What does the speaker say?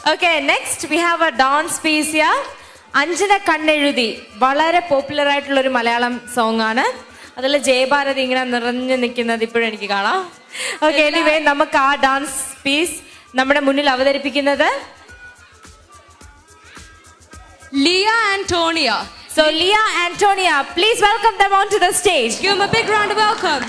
Okay, next we have a dance piece here. Anjana Kannezhuthi. വളരെ popular ആയിട്ടുള്ള ഒരു Malayalam song ആണ്. അതിൽ ജയഭാരതി ഇങ്ങനെ നിറഞ്ഞു നിൽക്കുന്നത് ഇപ്പോഴും എനിക്ക് കാണാം. Okay, anyway, നമുക്ക് ആ ഡാൻസ് പീസ് നമ്മുടെ മുന്നിൽ അവതരിപ്പിക്കുന്നത് Leah Antonia. So Leah Antonia, please welcome them onto the stage. Give them a big round of welcome.